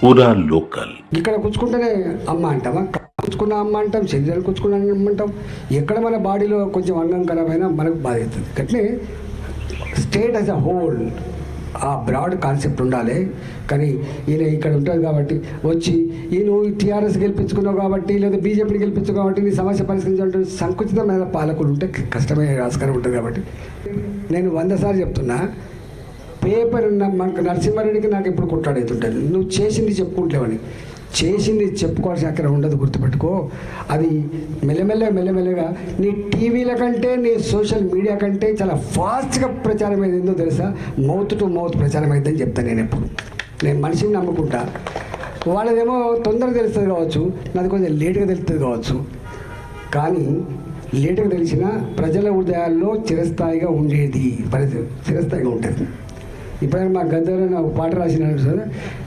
పూరా లోకల్. ఇక్కడ కూర్చుకుంటేనే అమ్మ అంటామా, కూర్చుకున్న అమ్మ అంటాం, శరీరాలు కూర్చుకున్న అమ్మంటాం. ఎక్కడ మన బాడీలో కొంచెం అంగం ఖరాబ్ అయినా మనకు బాధ అవుతుంది. అట్లే స్టేట్ యాజ్ అ హోల్ ఆ బ్రాడ్ కాన్సెప్ట్ ఉండాలి. కానీ ఈయన ఇక్కడ ఉంటుంది కాబట్టి వచ్చి ఈయన టీఆర్ఎస్ గెలిపించుకున్నావు కాబట్టి లేదా బీజేపీని గెలిపించుకున్నావు కాబట్టి నీ సమస్య పరిష్కరించాలంటే సంకుచితమైన పాలకులు ఉంటే కష్టమయ్యే ఆస్కారం ఉంటుంది. కాబట్టి నేను 100 సార్లు చెప్తున్నా, పేపర్ మనకు నరసింహారెడ్డికి నాకు ఎప్పుడు కొట్లాడేస్తుంటుంది. నువ్వు చేసింది చెప్పుకుంటలేవని, చేసింది చెప్పుకోవాల్సిన అక్కడ ఉండదు, గుర్తుపెట్టుకో. అది మెల్లమెల్లగా నీ టీవీల కంటే నీ సోషల్ మీడియా కంటే చాలా ఫాస్ట్గా ప్రచారం అయ్యేది ఏందో తెలుసా? మౌత్ టు మౌత్ ప్రచారం అయిందని చెప్తాను నేను ఎప్పుడు. నేను మనిషిని నమ్ముకుంటా. వాళ్ళదేమో తొందరగా తెలుస్తుంది కావచ్చు, నాది కొంచెం లేటుగా తెలుస్తుంది కావచ్చు. కానీ లేటుగా తెలిసిన ప్రజల హృదయాల్లో చిరస్థాయిగా ఉండేది, చిరస్థాయిగా ఉంటుంది. ఇప్పుడైనా మా గద్దర్ నాకు పాట రాసిన సార్,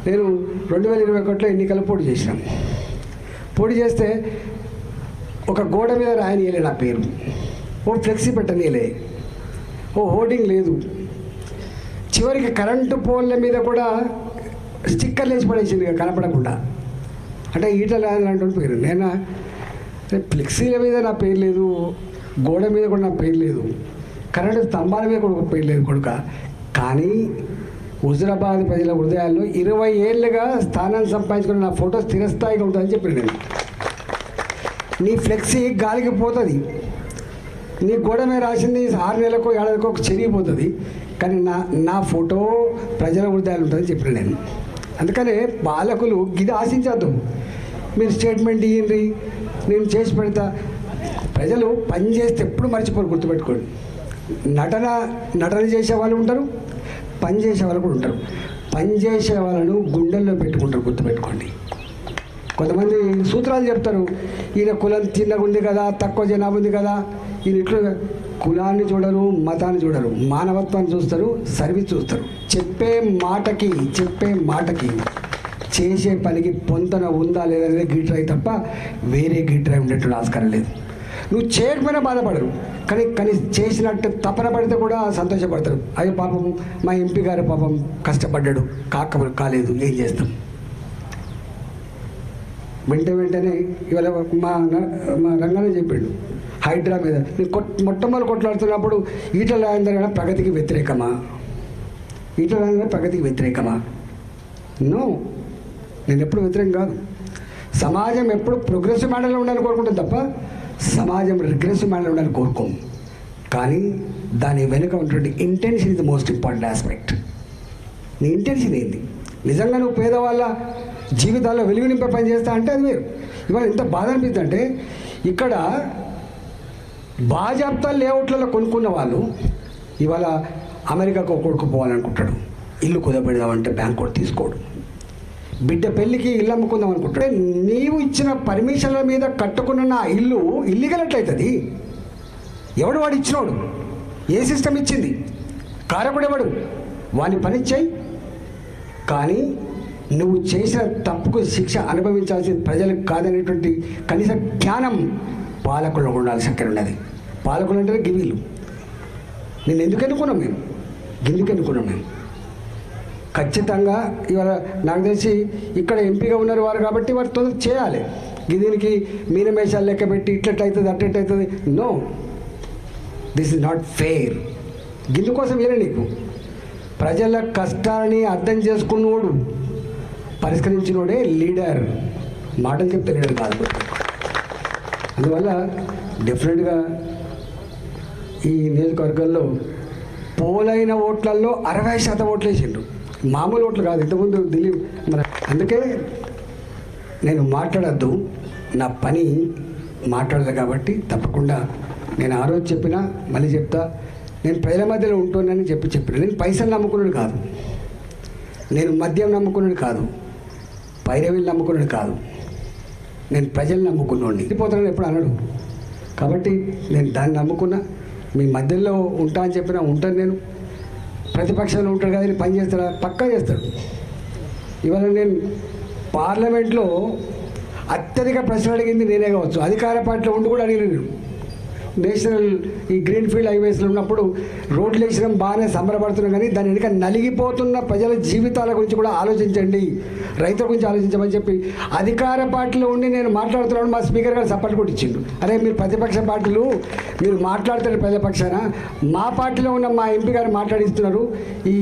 నేను 2021లో ఎన్నికల పోటీ చేసినాం. పోటీ చేస్తే ఒక గోడ మీద రాయనీయలే నా పేరు, ఓ ఫ్లెక్సీ పెట్టనీయలే, ఓ హోర్డింగ్ లేదు. చివరికి కరెంటు పోల్ల మీద కూడా స్టిక్కర్లు వేసి పడేసింది కనపడకుండా. అంటే ఈటల రాజేంద్ర అంటూ పేరు. నేను ఫ్లెక్సీల మీద నా పేరు లేదు, గోడ మీద కూడా నా పేరు లేదు, కరెంటు స్తంభాల మీద కూడా పేరు లేదు కొడుక. కానీ హుజురాబాద్ ప్రజల హృదయాల్లో 20 ఏళ్ళుగా స్థానాన్ని సంపాదించుకుని నా ఫోటో స్థిరస్థాయిగా ఉంటుందని చెప్పాను నేను. నీ ఫ్లెక్సీ గాలికి పోతుంది, నీ గోడ మీద రాసింది 6 నెలలకో 7 నెలలకో చెరిగిపోతుంది, కానీ నా ఫోటో ప్రజల హృదయాలు ఉంటుందని చెప్పాను నేను. అందుకనే పాలకులు ఇది ఆశించద్దు. మీరు స్టేట్మెంట్ ఇయ్యండి, నేను చేసి పెడతా. ప్రజలు పని చేస్తే ఎప్పుడు మర్చిపోరు, గుర్తుపెట్టుకోండి. నటన చేసే వాళ్ళు ఉంటారు, పని చేసే వాళ్ళు కూడా ఉంటారు. పని చేసే వాళ్ళను గుండెల్లో పెట్టుకుంటారు, గుర్తుపెట్టుకోండి. కొంతమంది సూత్రాలు చెప్తారు, ఈయన కులం చిన్నగా ఉంది కదా, తక్కువ జనాభా ఉంది కదా, ఈయన ఇట్లు. కులాన్ని చూడరు, మతాన్ని చూడరు, మానవత్వాన్ని చూస్తారు, సర్వీస్ చూస్తారు. చెప్పే మాటకి చేసే పనికి పొంతన ఉందా లేదా అనేది గిట్రాయి తప్ప వేరే గిట్రాయి ఉండేటువంటి ఆస్కారం లేదు. నువ్వు చేయకపోయినా బాధపడరు, కానీ చేసినట్టు తపన పడితే కూడా సంతోషపడతారు. అయ్యో పాపం మా ఎంపీ గారు పాపం కష్టపడ్డాడు, కాలేదు, ఏం చేస్తాం. వెంటనే ఇవాళ మా రంగానే చెప్పాడు హైడ్రా మీద. నేను మొట్టమొదటి కొట్లాడుతున్నప్పుడు ఈటల రాజేందర్ ప్రగతికి వ్యతిరేకమా? ఈటల రాజేందర్ ప్రగతికి వ్యతిరేకమా? నో, నేను ఎప్పుడు వ్యతిరేకం కాదు. సమాజం ఎప్పుడు ప్రోగ్రెసివ్ మోడల్లో ఉండాలని కోరుకుంటుంది తప్ప సమాజం రిగ్రెసివ్ మోడల్లో ఉండాలని కోరుకోం. కానీ దాని వెనుక ఉన్నటువంటి intention is the most important aspect. నీ ఇంటెన్షన్ ఏంది? నిజంగా నువ్వు పేదవాళ్ళ జీవితాల్లో వెలుగు నింపే పని చేస్తా అంటే అది వేరు. ఇవాళ ఎంత బాధ అనిపిస్తుంది అంటే, ఇక్కడ బాజాప్తా లేఅవుట్లలో కొనుక్కున్న వాళ్ళు ఇవాళ అమెరికాకు కొడుకుపోవాలనుకుంటాడు. ఇల్లు కుదపెడదామంటే బ్యాంక్ కూడా తీసుకోడు. బిడ్డ పెళ్ళికి ఇల్లు అమ్ముకుందాం అనుకుంటాడు. నీవు ఇచ్చిన పర్మిషన్ల మీద కట్టుకున్న నా ఇల్లు ఇల్లీగల్ ఎట్లయితుంది? ఎవడు వాడు ఇచ్చినోడు? ఏ సిస్టమ్ ఇచ్చింది? కారకుడు ఎవడు? వాని పని చేయి. కానీ నువ్వు చేసిన తప్పుకు శిక్ష అనుభవించాల్సిన ప్రజలకు కాదనేటువంటి కనీస జ్ఞానం పాలకుల్లో ఉండాల్సి అక్కడ ఉన్నది. పాలకులు అంటే గివీలు. నేను ఎందుకు అనుకున్నాం మేము ఖచ్చితంగా ఇవాళ నాకు తెలిసి ఇక్కడ ఎంపీగా ఉన్నారు వారు కాబట్టి వారు తొందర చేయాలి. దీనికి మీనమేషాలు లెక్క పెట్టి ఇట్లట్లయితుంది అట్లట్లయితుంది. No, this is not fair. గిందుకోసం వేరే నీకు ప్రజల కష్టాన్ని అర్థం చేసుకున్నోడు, పరిష్కరించినోడే లీడర్. మాటలు చెప్తే లీడర్ కాదు. అందువల్ల డెఫినెట్గా ఈ నియోజకవర్గంలో పోలైన ఓట్లలో 60% ఓట్లు వేసిండ్రు. మామూలు ఓట్లు కాదు. ఇంతకుముందు దిలీప్ మన. అందుకే నేను మాట్లాడద్దు, నా పని మాట్లాడదు. కాబట్టి తప్పకుండా నేను ఆ రోజు చెప్పినా మళ్ళీ చెప్తా, నేను ప్రజల మధ్యలో ఉంటున్నానని చెప్పిన. నేను పైసలు నమ్ముకున్నాడు కాదు, నేను మద్యం నమ్ముకున్నాడు కాదు, పైరవీలు నమ్ముకున్నాడు కాదు, నేను ప్రజలు నమ్ముకున్నాడిని. వెళ్ళిపోతానని ఎప్పుడు అనడు. కాబట్టి నేను దాన్ని నమ్ముకున్నా. మీ మధ్యలో ఉంటా అని చెప్పినా ఉంటాను. నేను ప్రతిపక్షంలో ఉంటాడు కదా, పని చేస్తాడా? పక్కా చేస్తాడు. ఇవాళ నేను పార్లమెంట్లో అత్యధిక ప్రశ్నలు అడిగింది నేనే కావచ్చు. అధికార పార్టీలో ఉండి కూడా అడిగిన నేను నేషనల్ ఈ గ్రీన్ ఫీల్డ్ హైవేస్లో ఉన్నప్పుడు రోడ్లు వేసినాం బాగానే సంబరపడుతున్నాం, కానీ దాని వెనుక నలిగిపోతున్న ప్రజల జీవితాల గురించి కూడా ఆలోచించండి, రైతుల గురించి ఆలోచించమని చెప్పి అధికార పార్టీలో ఉండి నేను మాట్లాడుతున్నాను. మా స్పీకర్ గారు సపోర్ట్ కూడా ఇచ్చిండు. అరే మీరు ప్రతిపక్ష పార్టీలు మీరు మాట్లాడుతున్న ప్రజల పక్షాన, మా పార్టీలో ఉన్న మా ఎంపీ గారు మాట్లాడిస్తున్నారు ఈ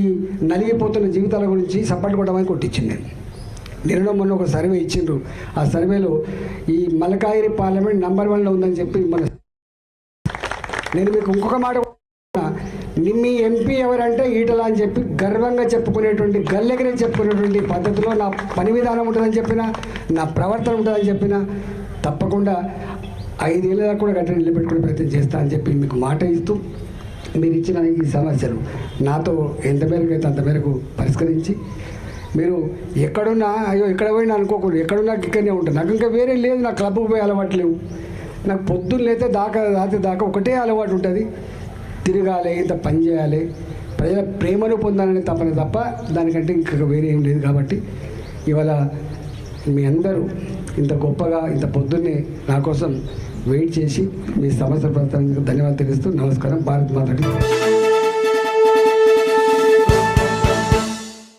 నలిగిపోతున్న జీవితాల గురించి సపోర్ట్ కొట్టమని కొట్టించింది. నిన్న మొన్న ఒక సర్వే ఇచ్చిండ్రు. ఆ సర్వేలో ఈ మల్కాయిరి పార్లమెంట్ నంబర్ 1లో ఉందని చెప్పి నేను మీకు ఇంకొక మాట, మీ ఎంపీ ఎవరంటే ఈటల అని చెప్పి గర్వంగా చెప్పుకునేటువంటి, గల్లెగరే చెప్పుకునేటువంటి పద్ధతిలో నా పని విధానం ఉంటుందని చెప్పిన, నా ప్రవర్తన ఉంటుందని చెప్పిన, తప్పకుండా 5 ఏళ్ళ దాకా కూడా గట్టిగా నిలబెట్టుకునే ప్రయత్నం చేస్తా అని చెప్పి మీకు మాట ఇస్తూ, మీరు ఇచ్చిన ఈ సమస్యలు నాతో ఎంత మేరకు అయితే అంత మేరకు పరిష్కరించి, మీరు ఎక్కడున్నా అయ్యో ఎక్కడ పోయినా అనుకోకూడదు, ఎక్కడున్నా ఇక్కడనే ఉంటాను, నాకు ఇంకా వేరే లేదు, నాకు క్లబ్కి పోయి అలవాటు లేవు, నాకు పొద్దున్న లేతే రాత్రి దాకా ఒకటే అలవాటు ఉంటుంది, తిరగాలి, ఇంత పని చేయాలి, ప్రజల ప్రేమను పొందాలని తప్పని తప్ప దానికంటే ఇంకా వేరే ఏం లేదు. కాబట్టి ఇవాళ మీ అందరూ ఇంత గొప్పగా ఇంత పొద్దున్నే నా కోసం వెయిట్ చేసి మీ సమస్య ప్రస్తావించేందుకు ధన్యవాదాలు తెలుస్తూ నమస్కారం. భారత్ మాతకి.